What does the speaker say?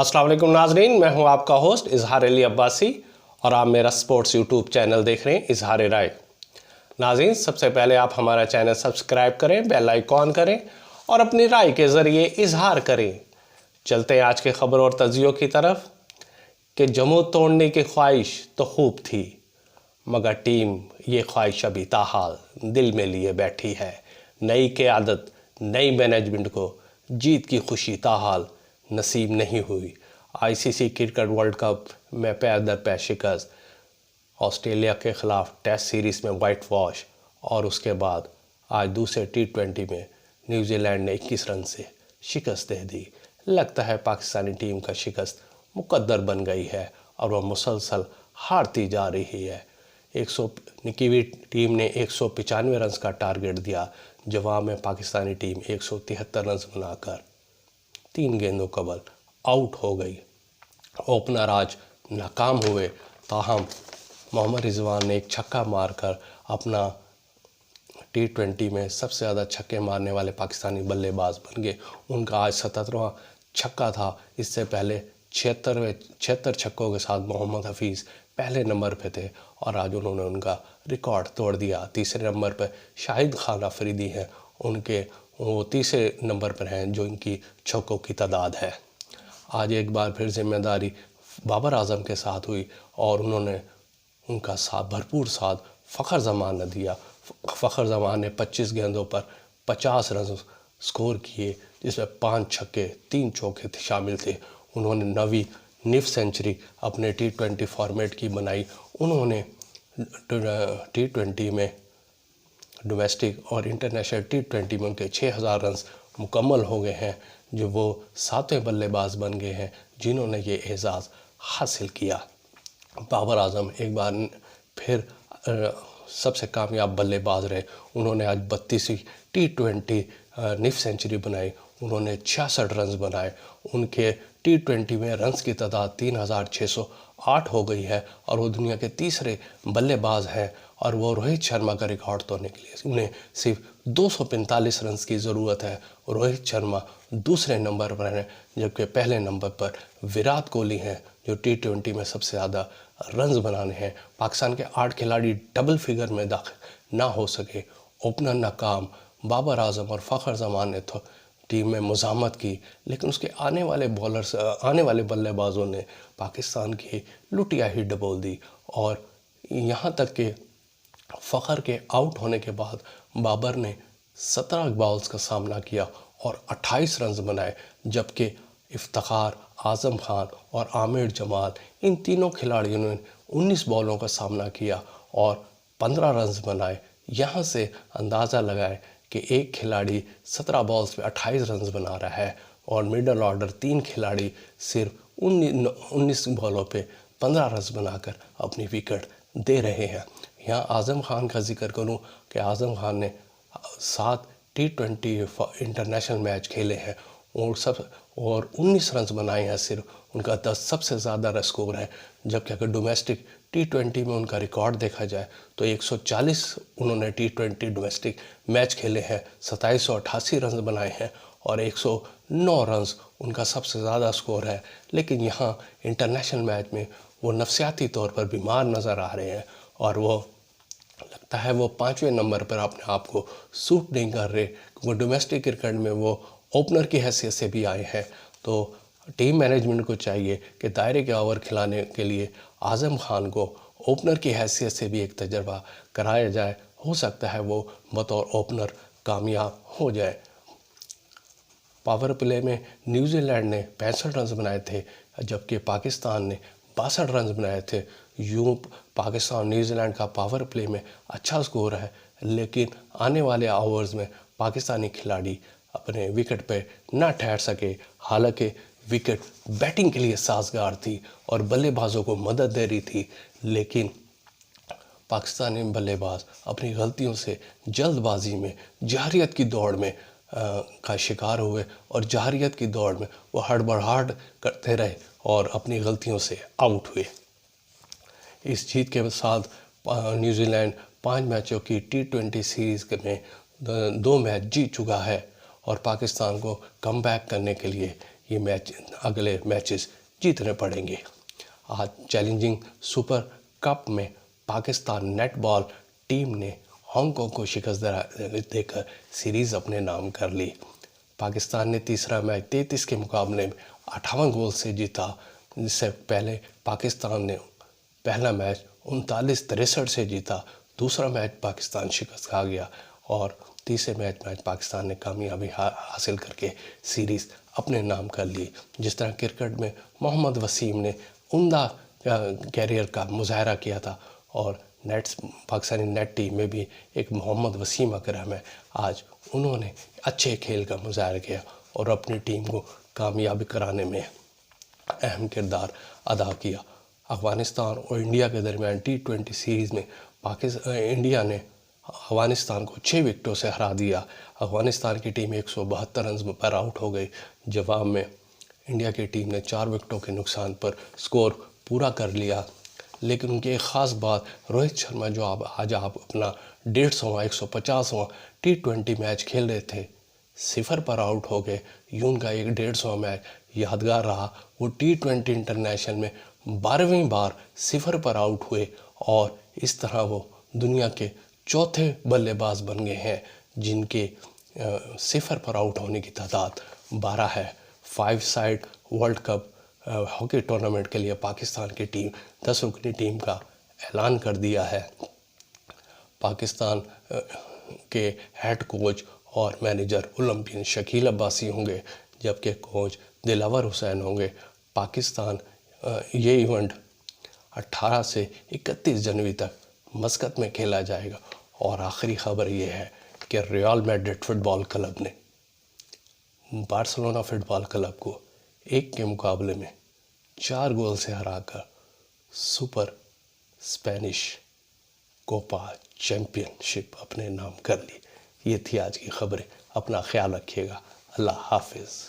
अस्सलाम वालेकुम नाजरीन, मैं हूं आपका होस्ट इजहार अली अब्बासी और आप मेरा स्पोर्ट्स यूट्यूब चैनल देख रहे हैं इजहार राय। नाजरीन, सबसे पहले आप हमारा चैनल सब्सक्राइब करें, बेल आइकॉन करें और अपनी राय के ज़रिए इजहार करें। चलते हैं आज के ख़बर और तजियों की तरफ कि जमू तोड़ने की ख्वाहिश तो खूब थी, मगर टीम ये ख्वाहिश अभी ताहाल दिल में लिए बैठी है। नई क़यादत, नई मैनेजमेंट को जीत की खुशी ताहाल नसीब नहीं हुई। आईसीसी क्रिकेट वर्ल्ड कप में पैर दर पैर शिकस्त, ऑस्ट्रेलिया के ख़िलाफ़ टेस्ट सीरीज़ में वाइट वॉश और उसके बाद आज दूसरे T20 में न्यूजीलैंड ने 21 रन से शिकस्त दे दी। लगता है पाकिस्तानी टीम का शिकस्त मुकद्दर बन गई है और वह मुसलसल हारती जा रही है। कीवी टीम ने 195 रन का टारगेट दिया, जवाब में पाकिस्तानी टीम 173 रन बनाकर 3 गेंदों कबल आउट हो गई। ओपनर आज नाकाम हुए, ताहम मोहम्मद रिजवान ने एक छक्का मारकर अपना T20 में सबसे ज़्यादा छक्के मारने वाले पाकिस्तानी बल्लेबाज बन गए। उनका आज 77वां छक्का था। इससे पहले 76 छक्कों के साथ मोहम्मद हफीज़ पहले नंबर पे थे और आज उन्होंने उनका रिकॉर्ड तोड़ दिया। तीसरे नंबर पर शाहिद खान अफरीदी हैं, वो तीसरे नंबर पर हैं जो इनकी छक्कों की तादाद है। आज एक बार फिर जिम्मेदारी बाबर आजम के साथ हुई और उन्होंने उनका साथ भरपूर साथ फ़खर जमान ने दिया। फ़खर जमान ने 25 गेंदों पर 50 रन स्कोर किए, जिसमें 5 छक्के 3 चौके शामिल थे। उन्होंने नवी निफ सेंचुरी अपने T20 फॉर्मेट की बनाई। उन्होंने T20 में डोमेस्टिक और इंटरनेशनल T20 में उनके 6000 रन मुकम्मल हो गए हैं, जो वो 7वें बल्लेबाज बन गए हैं जिन्होंने ये एजाज़ हासिल किया। बाबर आजम एक बार फिर सबसे कामयाब बल्लेबाज रहे। उन्होंने आज 32वीं T20 निफ सेंचुरी बनाई। उन्होंने 66 रन बनाए। उनके T20 में रन्स की तादाद 3608 हो गई है और वो दुनिया के तीसरे बल्लेबाज हैं और वो रोहित शर्मा का रिकॉर्ड तोड़ने के लिए उन्हें सिर्फ 245 रन की ज़रूरत है। रोहित शर्मा दूसरे नंबर पर हैं, जबकि पहले नंबर पर विराट कोहली हैं जो T20 में सबसे ज़्यादा रन्स बनाने हैं। पाकिस्तान के 8 खिलाड़ी डबल फिगर में दाखिल ना हो सके। ओपनर नाकाम, बाबर आजम और फ़खर जमान ने तो टीम में मुज़ाहमत की, लेकिन उसके आने वाले बल्लेबाजों ने पाकिस्तान की लुटिया ही डबोल दी और यहाँ तक कि फ़खर के आउट होने के बाद बाबर ने 17 बॉल्स का सामना किया और 28 रन बनाए, जबकि इफ्तिखार, आज़म खान और आमिर जमाल इन तीनों खिलाड़ियों ने 19 बॉलों का सामना किया और 15 रन बनाए। यहाँ से अंदाज़ा लगाए कि एक खिलाड़ी 17 बॉल्स पे 28 रन बना रहा है और मिडल ऑर्डर 3 खिलाड़ी सिर्फ 19 बॉलों पे 15 रन बनाकर अपनी विकेट दे रहे हैं। यहाँ आज़म खान का जिक्र करूँ कि आज़म खान ने 7 T20 इंटरनेशनल मैच खेले हैं और 19 रन बनाए हैं। सिर्फ उनका 10 सबसे ज़्यादा स्कोर है, जबकि अगर डोमेस्टिक T20 में उनका रिकॉर्ड देखा जाए तो 140 उन्होंने T20 डोमेस्टिक मैच खेले हैं, 2788 रन बनाए हैं और 109 रन उनका सबसे ज़्यादा स्कोर है। लेकिन यहाँ इंटरनेशनल मैच में वो नफसियाती तौर पर बीमार नज़र आ रहे हैं और वो लगता है वो 5वें नंबर पर अपने आप को सूट नहीं कर रहे, क्योंकि डोमेस्टिक क्रिकेट में वो ओपनर की हैसियत से भी आए हैं। तो टीम मैनेजमेंट को चाहिए कि दायरे के ओवर खिलाने के लिए आज़म खान को ओपनर की हैसियत से भी एक तजर्बा कराया जाए। हो सकता है वो बतौर ओपनर कामयाब हो जाए। पावर प्ले में न्यूजीलैंड ने 65 रन बनाए थे, जबकि पाकिस्तान ने 62 रन बनाए थे। यूँ पाकिस्तान न्यूजीलैंड का पावर प्ले में अच्छा स्कोर है, लेकिन आने वाले आवर्स में पाकिस्तानी खिलाड़ी अपने विकेट पे ना ठहर सके। हालांकि विकेट बैटिंग के लिए साजगार थी और बल्लेबाजों को मदद दे रही थी, लेकिन पाकिस्तानी बल्लेबाज अपनी गलतियों से जल्दबाजी में जहरियत की दौड़ में का शिकार हुए और जहरियत की दौड़ में वो हड़बड़ाहट करते रहे और अपनी गलतियों से आउट हुए। इस जीत के साथ न्यूजीलैंड 5 मैचों की T20 सीरीज़ में 2 मैच जीत चुका है और पाकिस्तान को कम बैक करने के लिए یہ اگلے میچز جیتنے پڑیں گے۔ آج چیلنجنگ سپر کپ میں پاکستان نیٹ بال ٹیم نے ہانگ کانگ کو شکست دے کر سیریز اپنے نام کر لی۔ پاکستان نے تیسرا میچ 33 کے مقابلے میں 58 گول سے جیتا، جس سے پہلے پاکستان نے پہلا میچ 39-63 سے جیتا۔ دوسرا میچ پاکستان شکست کھا گیا اور تیسرے میچ پاکستان نے کامیابی حاصل کر کے سیریز اپنے نام کر لی۔ جس طرح کرکٹ میں محمد وسیم نے عمدہ کیریئر کا مظاہرہ کیا تھا، اور پاکستانی نیٹ ٹیم میں بھی ایک محمد وسیم اکرم ہے، آج انہوں نے اچھے کھیل کا مظاہرہ کیا اور اپنی ٹیم کو کامیاب کرانے میں اہم کردار ادا کیا۔ افغانستان اور انڈیا کے درمیان T20 سیریز میں انڈیا نے افغانستان کو 6 وکٹوں سے ہرا دیا۔ افغانستان کی ٹیم 172 رنز پر آؤٹ ہو گئی۔ جواب میں انڈیا کی ٹیم نے 4 وکٹوں کے نقصان پر سکور پورا کر لیا، لیکن ان کی ایک خاص بات، روہت شرما جو آج اپنا 150واں 150واں T20 میچ کھیل رہے تھے، 0 پر آؤٹ ہو گئے۔ یہ ان کا ایک 150واں میچ یادگار رہا۔ وہ T20 انٹرنیشنل میں 12ویں بار 0 پر آؤٹ ہوئے، اور اس طرح وہ دنیا کے چوتھے بلے باز بن گئے ہیں جن کے 0 پر آؤٹ ہونے کی تعداد 12 ہے۔ 5 side world cup hockey tournament کے لیے پاکستان کی ٹیم 10 رکنی ٹیم کا اعلان کر دیا ہے۔ پاکستان کے ہیڈ کوچ اور مینیجر اولمپئن شکیل عباسی ہوں گے، جبکہ کوچ دلاور حسین ہوں گے۔ پاکستان یہ ایونٹ 18 سے 31 جنوری تک مسقط میں کھیلا جائے گا۔ اور آخری خبر یہ ہے کہ ریال میڈرڈ فٹ بال کلب نے بارسلونا فٹ بال کلب کو 1 کے مقابلے میں 4 گول سے ہرا کر سپر اسپینش کوپا چیمپئن شپ اپنے نام کر لی۔ یہ تھی آج کی خبریں۔ اپنا خیال رکھیے گا۔ اللہ حافظ۔